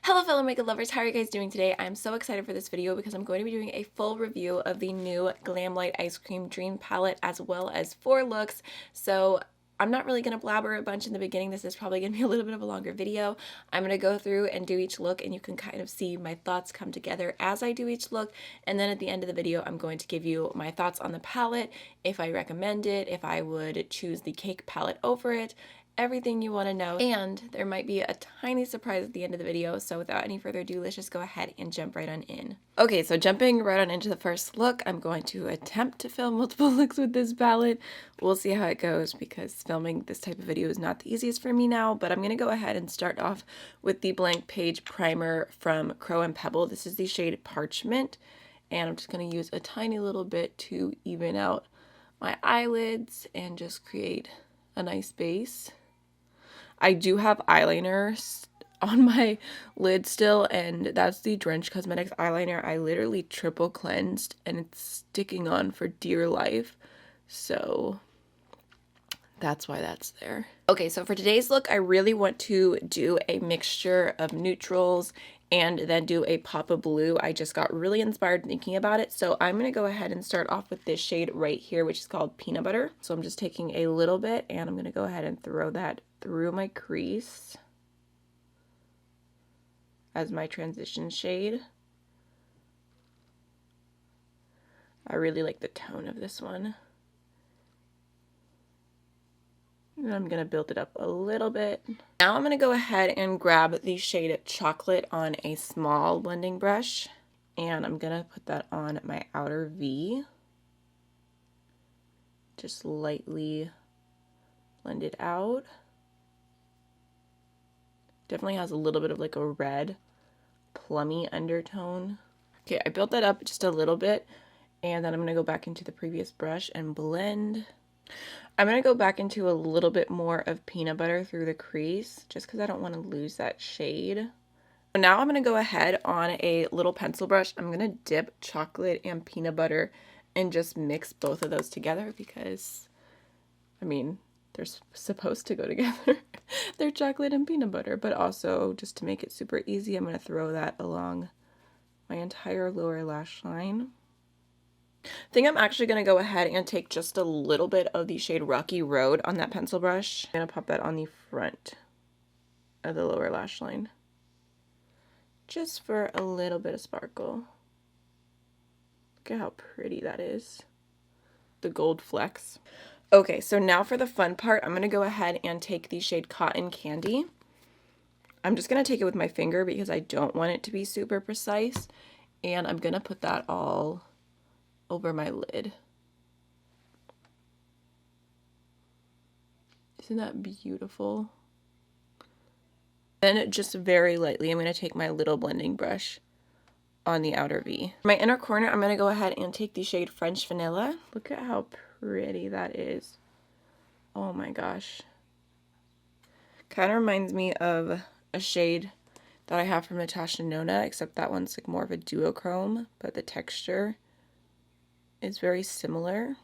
Hello fellow makeup lovers, how are you guys doing today? I'm so excited for this video because I'm going to be doing a full review of the new GlamLite Ice Cream Dream Palette as well as 4 looks. So I'm not really going to blabber a bunch in the beginning. This is probably going to be a little bit of a longer video. I'm going to go through and do each look and you can kind of see my thoughts come together as I do each look. And then at the end of the video, I'm going to give you my thoughts on the palette, if I recommend it, if I would choose the Cake palette over it, everything you want to know, and there might be a tiny surprise at the end of the video, so without any further ado, let's just go ahead and jump right on in. Okay, so jumping right on into the first look, I'm going to attempt to film multiple looks with this palette. We'll see how it goes because filming this type of video is not the easiest for me now, but I'm going to go ahead and start off with the Blank Page Primer from Crow & Pebble. This is the shade Parchment, and I'm just going to use a tiny little bit to even out my eyelids and just create a nice base. I do have eyeliner on my lid still, and that's the Drench Cosmetics eyeliner. I literally triple cleansed and it's sticking on for dear life, so that's why that's there. Okay, so for today's look, I really want to do a mixture of neutrals and then do a pop of blue. I just got really inspired thinking about it, so I'm going to go ahead and start off with this shade right here, which is called Peanut Butter. So I'm just taking a little bit and I'm going to go ahead and throw that through my crease as my transition shade. I really like the tone of this one. And I'm going to build it up a little bit. Now I'm going to go ahead and grab the shade Chocolate on a small blending brush. And I'm going to put that on my outer V. Just lightly blend it out. Definitely has a little bit of like a red plummy undertone. Okay, I built that up just a little bit. And then I'm going to go back into the previous brush and blend. I'm going to go back into a little bit more of Peanut Butter through the crease, just because I don't want to lose that shade. So now I'm going to go ahead on a little pencil brush. I'm going to dip Chocolate and Peanut Butter and just mix both of those together because, I mean, they're supposed to go together. They're chocolate and peanut butter, but also just to make it super easy, I'm going to throw that along my entire lower lash line. I think I'm actually going to go ahead and take just a little bit of the shade Rocky Road on that pencil brush. I'm going to pop that on the front of the lower lash line. Just for a little bit of sparkle. Look at how pretty that is. The gold flecks. Okay, so now for the fun part, I'm going to go ahead and take the shade Cotton Candy. I'm just going to take it with my finger because I don't want it to be super precise. And I'm going to put that all over my lid. Isn't that beautiful? Then just very lightly, I'm going to take my little blending brush on the outer V. For my inner corner, I'm going to go ahead and take the shade French Vanilla. Look at how pretty that is. Oh my gosh. Kind of reminds me of a shade that I have from Natasha Nona, except that one's like more of a duochrome, but the texture is very similar.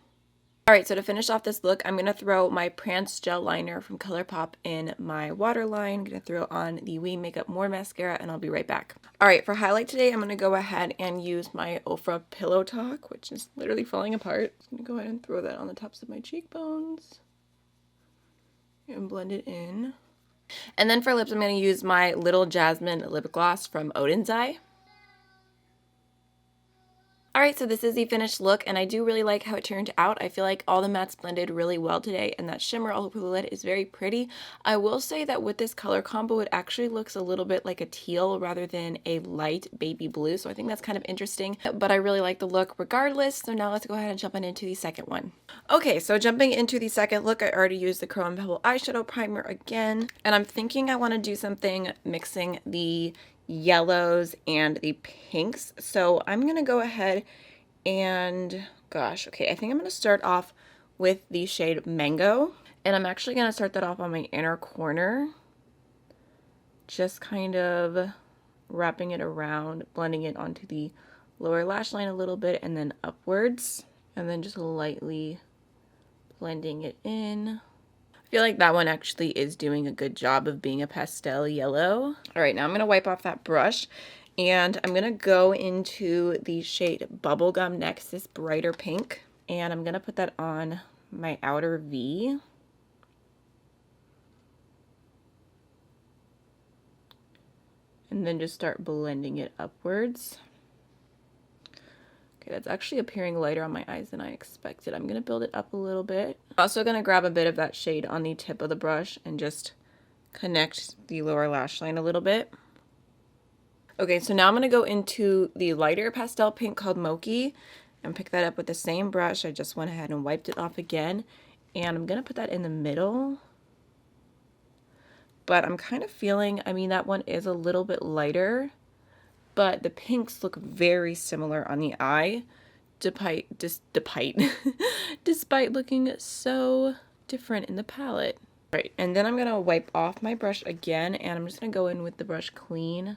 Alright, so to finish off this look, I'm going to throw my Prance Gel Liner from Colourpop in my waterline. I'm going to throw on the We Makeup More mascara, and I'll be right back. Alright, for highlight today, I'm going to go ahead and use my Ofra Pillow Talk, which is literally falling apart. I'm going to go ahead and throw that on the tops of my cheekbones and blend it in. And then for lips, I'm going to use my Little Jasmine Lip Gloss from Odin's Eye. Alright, so this is the finished look, and I do really like how it turned out. I feel like all the mattes blended really well today, and that shimmer all over the lid is very pretty. I will say that with this color combo, it actually looks a little bit like a teal rather than a light baby blue, so I think that's kind of interesting, but I really like the look regardless. So now let's go ahead and jump on into the second one. Okay, so jumping into the second look, I already used the Crow & Pebble eyeshadow primer again, and I'm thinking I want to do something mixing the yellows and the pinks. So I'm gonna go ahead and gosh, okay, I think I'm gonna start off with the shade Mango, and I'm actually gonna start that off on my inner corner, just kind of wrapping it around, blending it onto the lower lash line a little bit and then upwards, and then just lightly blending it in. feel like that one actually is doing a good job of being a pastel yellow. All right, now I'm going to wipe off that brush, and I'm going to go into the shade Bubblegum next, this brighter pink, and I'm going to put that on my outer V. And then just start blending it upwards. Okay, that's actually appearing lighter on my eyes than I expected. I'm going to build it up a little bit. I'm also going to grab a bit of that shade on the tip of the brush and just connect the lower lash line a little bit. Okay, so now I'm going to go into the lighter pastel pink called Mochi and pick that up with the same brush. I just went ahead and wiped it off again. And I'm going to put that in the middle. But I'm kind of feeling, I mean, that one is a little bit lighter, but the pinks look very similar on the eye, despite looking so different in the palette. Right, and then I'm going to wipe off my brush again, and I'm just going to go in with the brush clean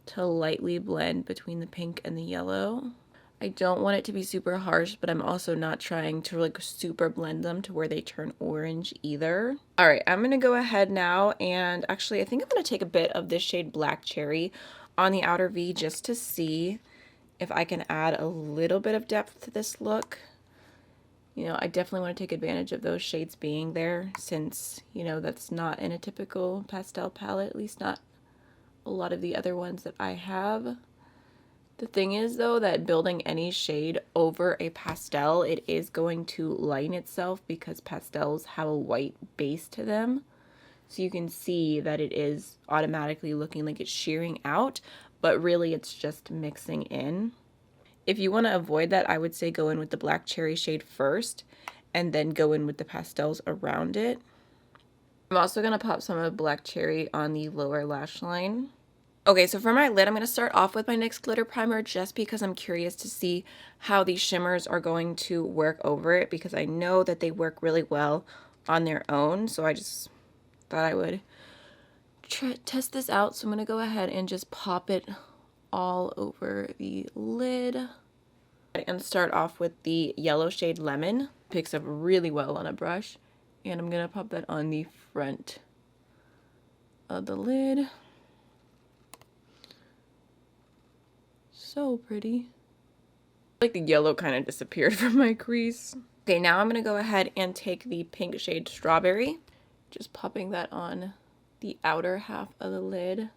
to lightly blend between the pink and the yellow. I don't want it to be super harsh, but I'm also not trying to like super blend them to where they turn orange either. All right, I'm gonna go ahead now, and actually I think I'm gonna take a bit of this shade Black Cherry on the outer V just to see if I can add a little bit of depth to this look. You know, I definitely want to take advantage of those shades being there, since, you know, that's not in a typical pastel palette, at least not a lot of the other ones that I have. The thing is, though, that building any shade over a pastel, it is going to line itself because pastels have a white base to them. So you can see that it is automatically looking like it's shearing out, but really it's just mixing in. If you want to avoid that, I would say go in with the Black Cherry shade first and then go in with the pastels around it. I'm also going to pop some of Black Cherry on the lower lash line. Okay, so for my lid, I'm going to start off with my NYX glitter primer just because I'm curious to see how these shimmers are going to work over it, because I know that they work really well on their own. So I just thought I would test this out. So I'm going to go ahead and just pop it all over the lid. And start off with the yellow shade Lemon. Picks up really well on a brush. And I'm going to pop that on the front of the lid. So pretty. Like the yellow kind of disappeared from my crease. Okay, now I'm going to go ahead and take the pink shade Strawberry. Just popping that on the outer half of the lid.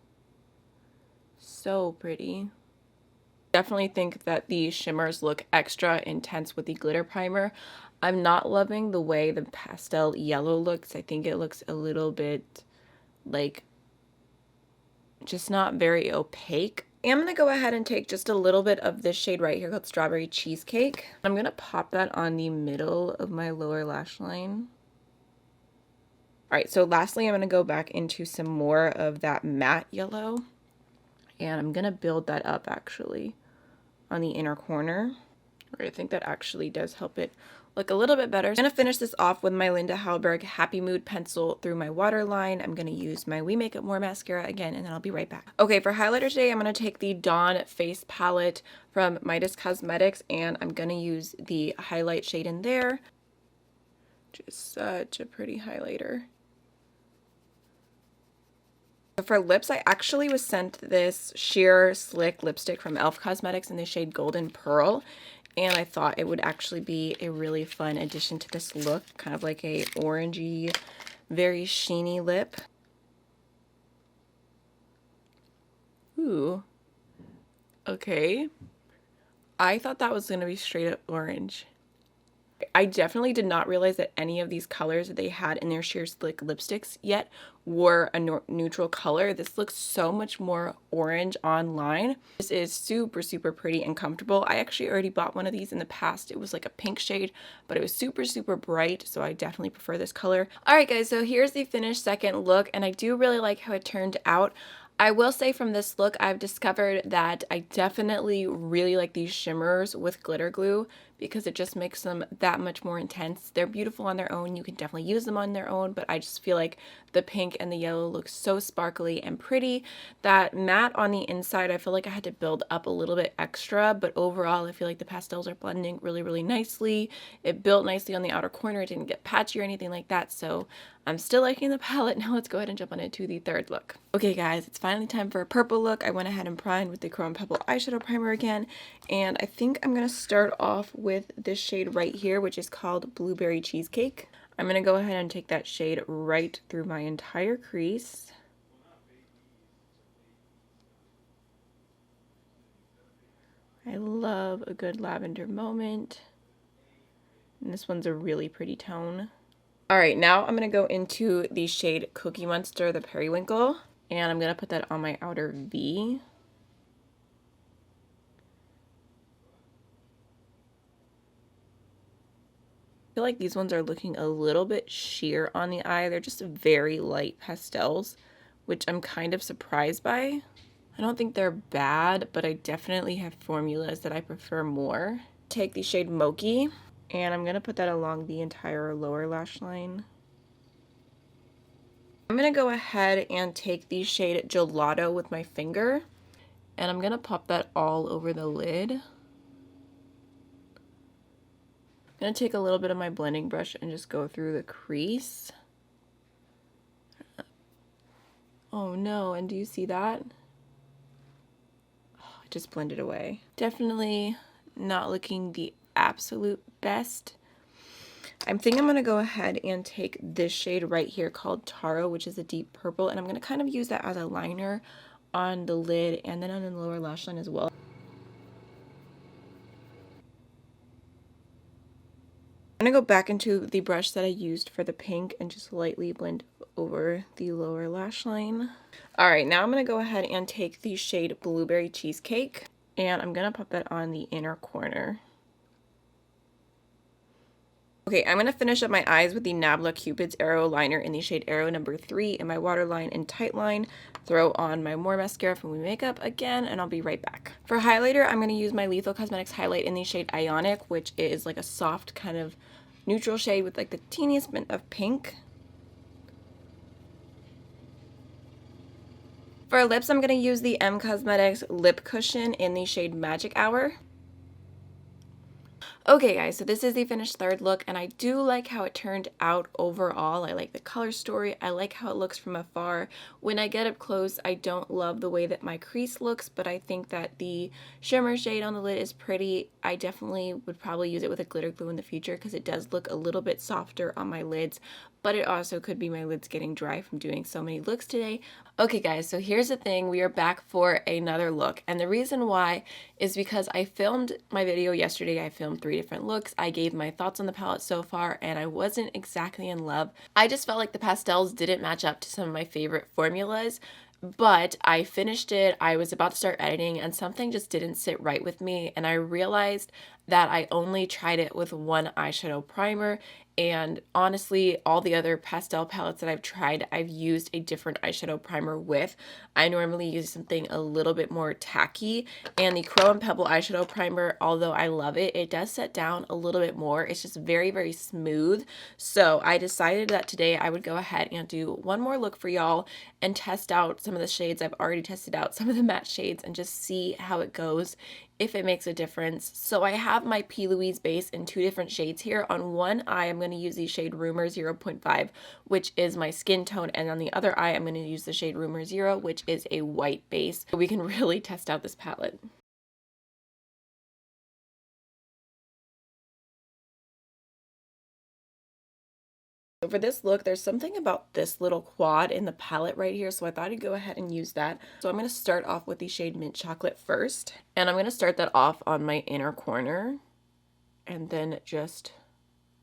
So pretty. Definitely think that the shimmers look extra intense with the glitter primer. I'm not loving the way the pastel yellow looks. I think it looks a little bit like just not very opaque. I'm going to go ahead and take just a little bit of this shade right here called Strawberry Cheesecake. I'm going to pop that on the middle of my lower lash line. Alright, so lastly I'm going to go back into some more of that matte yellow. And I'm going to build that up actually on the inner corner. I think that actually does help it look a little bit better. I'm going to finish this off with my Linda Hallberg Happy Mood pencil through my waterline. I'm going to use my We Make Up More mascara again, and then I'll be right back. Okay, for highlighter today, I'm going to take the Dawn Face Palette from Midas Cosmetics, and I'm going to use the highlight shade in there. Just such a pretty highlighter. For lips, I actually was sent this Sheer Slick lipstick from e.l.f. Cosmetics in the shade Golden Pearl. And I thought it would actually be a really fun addition to this look, kind of like a orangey, very sheeny lip. Ooh. Okay. I thought that was going to be straight up orange. I definitely did not realize that any of these colors that they had in their Sheer Slick lipsticks yet were a neutral color. This looks so much more orange online. This is super, super pretty and comfortable. I actually already bought one of these in the past. It was like a pink shade, but it was super, super bright, so I definitely prefer this color. Alright guys, so here's the finished second look, and I do really like how it turned out. I will say from this look, I've discovered that I definitely really like these shimmers with glitter glue because it just makes them that much more intense. They're beautiful on their own. You can definitely use them on their own, but I just feel like the pink and the yellow look so sparkly and pretty. That matte on the inside, I feel like I had to build up a little bit extra, but overall I feel like the pastels are blending really, really nicely. It built nicely on the outer corner. It didn't get patchy or anything like that, so I'm still liking the palette. Now let's go ahead and jump on into the third look. Okay guys, it's finally time for a purple look. I went ahead and primed with the Chrome Pebble eyeshadow primer again, and I think I'm going to start off with this shade right here, which is called Blueberry Cheesecake. I'm going to go ahead and take that shade right through my entire crease. I love a good lavender moment, and this one's a really pretty tone. Alright, now I'm going to go into the shade Cookie Monster, the Periwinkle, and I'm going to put that on my outer V. I feel like these ones are looking a little bit sheer on the eye. They're just very light pastels, which I'm kind of surprised by. I don't think they're bad, but I definitely have formulas that I prefer more. Take the shade Mochi, and I'm going to put that along the entire lower lash line. I'm going to go ahead and take the shade Gelato with my finger, and I'm going to pop that all over the lid. I'm going to take a little bit of my blending brush and just go through the crease. Oh no, and do you see that? Oh, it just blended away. Definitely not looking the absolute best. I think I'm going to go ahead and take this shade right here called Taro, which is a deep purple, and I'm going to kind of use that as a liner on the lid and then on the lower lash line as well. I'm going to go back into the brush that I used for the pink and just lightly blend over the lower lash line. Alright, now I'm going to go ahead and take the shade Blueberry Cheesecake, and I'm going to put that on the inner corner. Okay, I'm going to finish up my eyes with the Nabla Cupid's Arrow Liner in the shade Arrow number 3 in my waterline and tight line. Throw on my More mascara from We Makeup again, and I'll be right back. For highlighter, I'm going to use my Lethal Cosmetics highlight in the shade Ionic, which is like a soft kind of neutral shade with like the teeniest bit of pink. For lips, I'm going to use the Cosmetics Lip Cushion in the shade Magic Hour. Okay guys, so this is the finished third look, and I do like how it turned out overall. I like the color story. I like how it looks from afar. When I get up close, I don't love the way that my crease looks, but I think that the shimmer shade on the lid is pretty. I definitely would probably use it with a glitter glue in the future because it does look a little bit softer on my lids, but it also could be my lids getting dry from doing so many looks today. Okay guys, so here's the thing. We are back for another look, and the reason why is because I filmed my video yesterday. I filmed 3 different looks. I gave my thoughts on the palette so far, and I wasn't exactly in love. I just felt like the pastels didn't match up to some of my favorite formulas, but I finished it. I was about to start editing, and something just didn't sit right with me, and I realized that I only tried it with one eyeshadow primer, and honestly, all the other pastel palettes that I've tried, I've used a different eyeshadow primer with. I normally use something a little bit more tacky, and the Chrome Pebble eyeshadow primer, although I love it, it does set down a little bit more. It's just very, very smooth. So I decided that today I would go ahead and do one more look for y'all and test out some of the shades. I've already tested out some of the matte shades and just see how it goes, if it makes a difference. So I have my P. Louise base in 2 different shades here. On one eye, I'm going to use the shade Rumor 0.5, which is my skin tone, and on the other eye, I'm going to use the shade Rumor 0, which is a white base. So we can really test out this palette. So for this look, there's something about this little quad in the palette right here, so I thought I'd go ahead and use that. So I'm going to start off with the shade Mint Chocolate first, and I'm going to start that off on my inner corner, and then just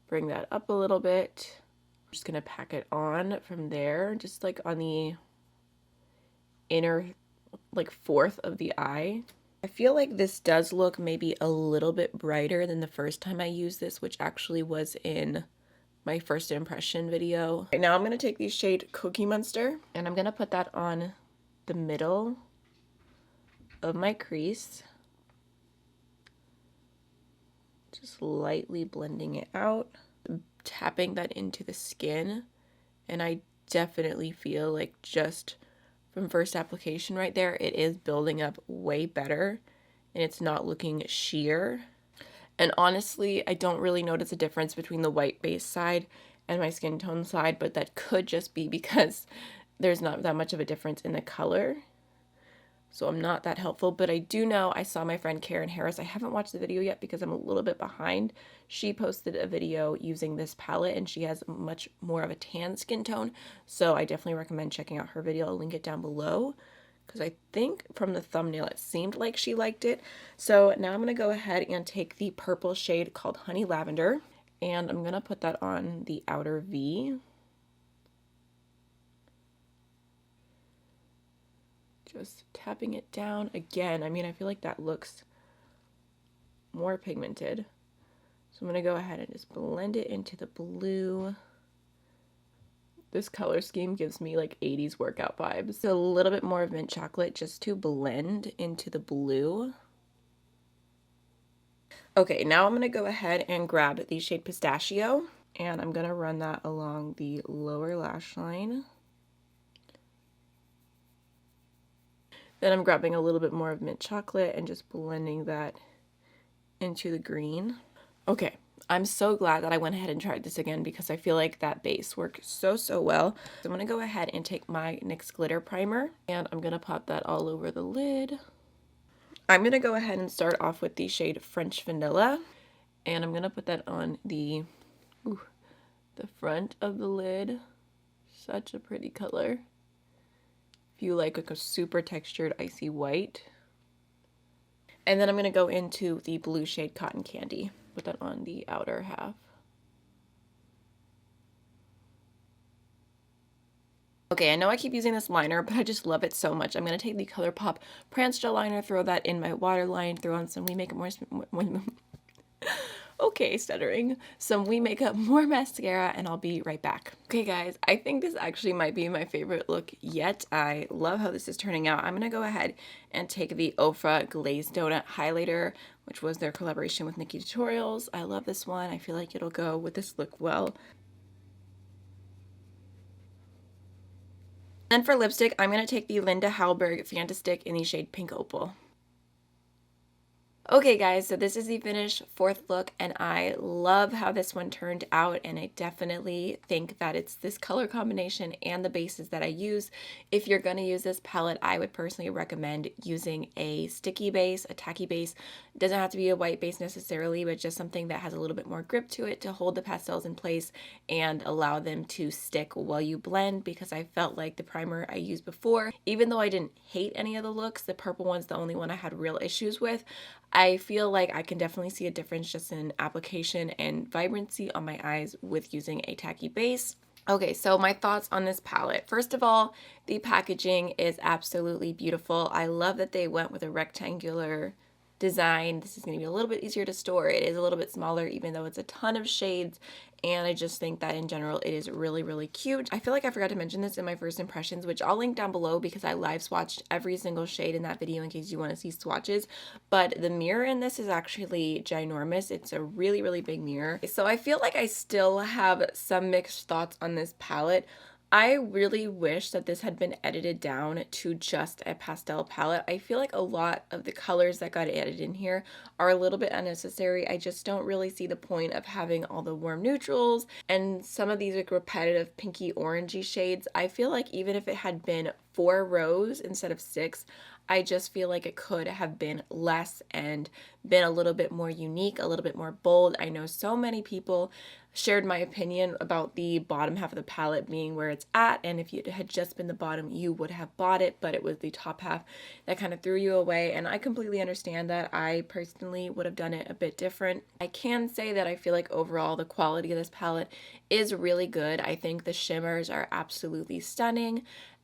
bring that up a little bit. I'm just going to pack it on from there, just like on the inner like fourth of the eye. I feel like this does look maybe a little bit brighter than the first time I used this, which actually was in my first impression video. Right now I'm going to take the shade Cookie Monster, and I'm going to put that on the middle of my crease. Just lightly blending it out, tapping that into the skin, and I definitely feel like just from first application right there, it is building up way better, and it's not looking sheer. And honestly, I don't really notice a difference between the white base side and my skin tone side, but that could just be because there's not that much of a difference in the color. So I'm not that helpful, but I do know I saw my friend Karen Harris. I haven't watched the video yet because I'm a little bit behind. She posted a video using this palette, and she has much more of a tan skin tone. So I definitely recommend checking out her video. I'll link it down below because I think from the thumbnail it seemed like she liked it. So now I'm going to go ahead and take the purple shade called Honey Lavender, and I'm going to put that on the outer V. Just tapping it down again. I mean, I feel like that looks more pigmented. So I'm going to go ahead and just blend it into the blue. This color scheme gives me like 80s workout vibes. So a little bit more of mint chocolate just to blend into the blue. Okay, now I'm going to go ahead and grab the shade Pistachio, and I'm going to run that along the lower lash line. Then I'm grabbing a little bit more of mint chocolate and just blending that into the green. Okay, I'm so glad that I went ahead and tried this again because I feel like that base worked so well. So I'm going to go ahead and take my NYX glitter primer, and I'm going to pop that all over the lid. I'm going to go ahead and start off with the shade French Vanilla, and I'm going to put that on the front of the lid. Such a pretty color. If you like a super textured icy white. And then I'm going to go into the blue shade Cotton Candy. Put that on the outer half. Okay, I know I keep using this liner, but I just love it so much. I'm going to take the Colourpop Prance Gel Liner, throw that in my waterline, throw on some We Make It More... Okay, stuttering. Some We Make Up More mascara, and I'll be right back. Okay, guys, I think this actually might be my favorite look yet. I love how this is turning out. I'm going to go ahead and take the Ofra Glazed Donut Highlighter, which was their collaboration with Nikki Tutorials. I love this one. I feel like it'll go with this look well. Then for lipstick, I'm going to take the Linda Hallberg Fantastic in the shade Pink Opal. Okay guys, so this is the finished fourth look, and I love how this one turned out, and I definitely think that it's this color combination and the bases that I use. If you're going to use this palette, I would personally recommend using a sticky base, a tacky base. It doesn't have to be a white base necessarily, but just something that has a little bit more grip to it to hold the pastels in place and allow them to stick while you blend, because I felt like the primer I used before, even though I didn't hate any of the looks, the purple one's the only one I had real issues with. I feel like I can definitely see a difference just in application and vibrancy on my eyes with using a tacky base. Okay, so my thoughts on this palette. First of all, the packaging is absolutely beautiful. I love that they went with a rectangular design. This is going to be a little bit easier to store. It is a little bit smaller, even though it's a ton of shades, and I just think that in general it is really cute. I feel like I forgot to mention this in my first impressions, which I'll link down below because I live swatched every single shade in that video in case you want to see swatches, but the mirror in this is actually ginormous. It's a really big mirror. So I feel like I still have some mixed thoughts on this palette. I really wish that this had been edited down to just a pastel palette. I feel like a lot of the colors that got added in here are a little bit unnecessary. I just don't really see the point of having all the warm neutrals and some of these like repetitive pinky orangey shades. I feel like even if it had been 4 rows instead of 6, I just feel like it could have been less and been a little bit more unique, a little bit more bold. I know so many people shared my opinion about the bottom half of the palette being where it's at, and if it had just been the bottom, you would have bought it, but it was the top half that kind of threw you away, and I completely understand that. I personally would have done it a bit different. I can say that I feel like overall the quality of this palette is really good. I think the shimmers are absolutely stunning.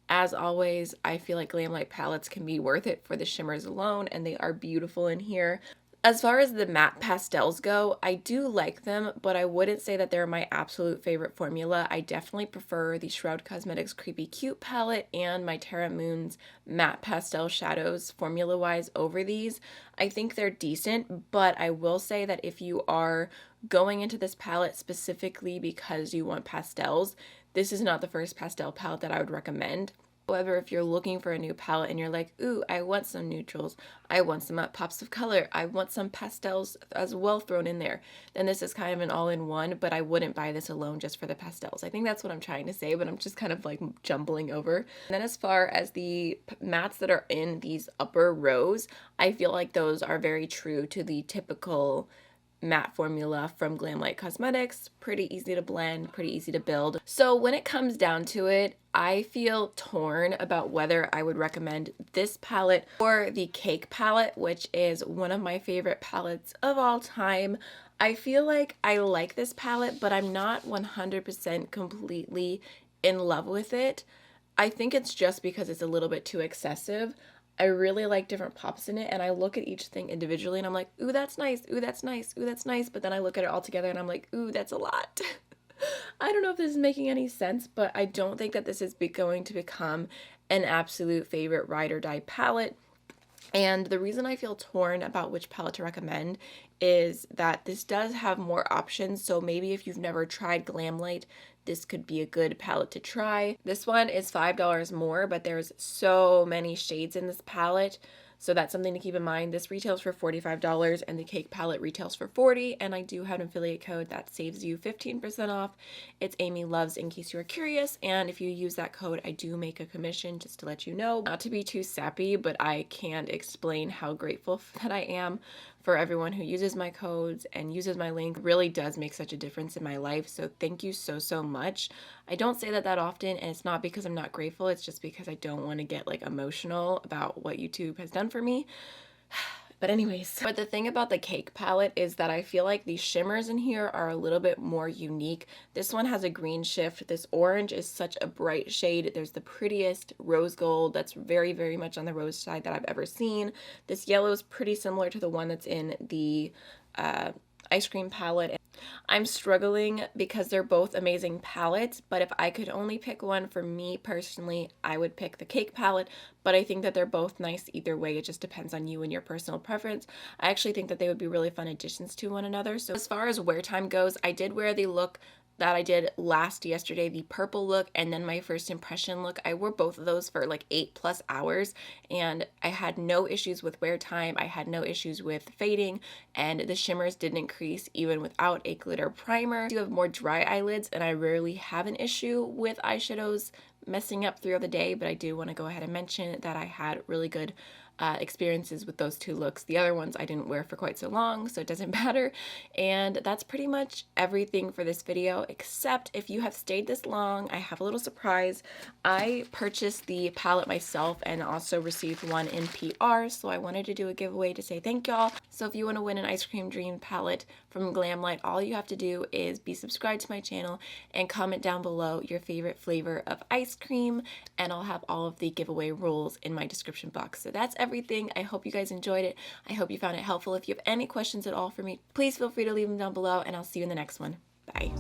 As always, I feel like GlamLite palettes can be worth it for the shimmers alone, and they are beautiful in here. As far as the matte pastels go, I do like them, but I wouldn't say that they're my absolute favorite formula. I definitely prefer the Shroud Cosmetics Creepy Cute palette and my Terra Moon's matte pastel shadows formula-wise over these. I think they're decent, but I will say that if you are going into this palette specifically because you want pastels, this is not the first pastel palette that I would recommend. However, if you're looking for a new palette and you're like, ooh, I want some neutrals, I want some pops of color, I want some pastels as well thrown in there, then this is kind of an all-in-one, but I wouldn't buy this alone just for the pastels. I think that's what I'm trying to say, but I'm just kind of like jumbling over. And then as far as the mattes that are in these upper rows, I feel like those are very true to the typical matte formula from GlamLite Cosmetics. Pretty easy to blend, pretty easy to build. So when it comes down to it, I feel torn about whether I would recommend this palette or the Cake palette, which is one of my favorite palettes of all time. I feel like I like this palette, but I'm not 100% completely in love with it. I think it's just because it's a little bit too excessive. I really like different pops in it, and I look at each thing individually and I'm like, ooh, that's nice, ooh, that's nice, ooh, that's nice, but then I look at it all together and I'm like, ooh, that's a lot. I don't know if this is making any sense, but I don't think that this is going to become an absolute favorite ride or die palette. And the reason I feel torn about which palette to recommend is that this does have more options. So maybe if you've never tried GlamLite, this could be a good palette to try. This one is $5 more, but there's so many shades in this palette. So that's something to keep in mind. This retails for $45 and the Cake palette retails for $40, and I do have an affiliate code that saves you 15% off. It's AMYLOVES in case you are curious, and if you use that code, I do make a commission, just to let you know. Not to be too sappy, but I can't explain how grateful that I am for everyone who uses my codes and uses my link. It really does make such a difference in my life, so thank you so much. I don't say that often, and it's not because I'm not grateful, it's just because I don't want to get like emotional about what YouTube has done for me. But anyways, but the thing about the Cake palette is that I feel like these shimmers in here are a little bit more unique. This one has a green shift. This orange is such a bright shade. There's the prettiest rose gold that's very much on the rose side that I've ever seen. This yellow is pretty similar to the one that's in the ice cream palette. I'm struggling because they're both amazing palettes, but if I could only pick one for me personally, I would pick the Cake palette, but I think that they're both nice either way. It just depends on you and your personal preference. I actually think that they would be really fun additions to one another. So as far as wear time goes, I did wear the look that I did yesterday, the purple look, and then my first impression look. I wore both of those for like 8+ hours, and I had no issues with wear time. I had no issues with fading, and the shimmers didn't increase even without a glitter primer. I do have more dry eyelids, and I rarely have an issue with eyeshadows messing up throughout the day, but I do want to go ahead and mention that I had really good experiences with those two looks. The other ones I didn't wear for quite so long, so it doesn't matter. And that's pretty much everything for this video, except if you have stayed this long, I have a little surprise. I purchased the palette myself and also received one in PR, so I wanted to do a giveaway to say thank y'all. So if you want to win an Ice Cream Dream palette from GlamLite, all you have to do is be subscribed to my channel and comment down below your favorite flavor of ice cream, and I'll have all of the giveaway rules in my description box. So that's everything. I hope you guys enjoyed it. I hope you found it helpful. If you have any questions at all for me, please feel free to leave them down below, and I'll see you in the next one. Bye.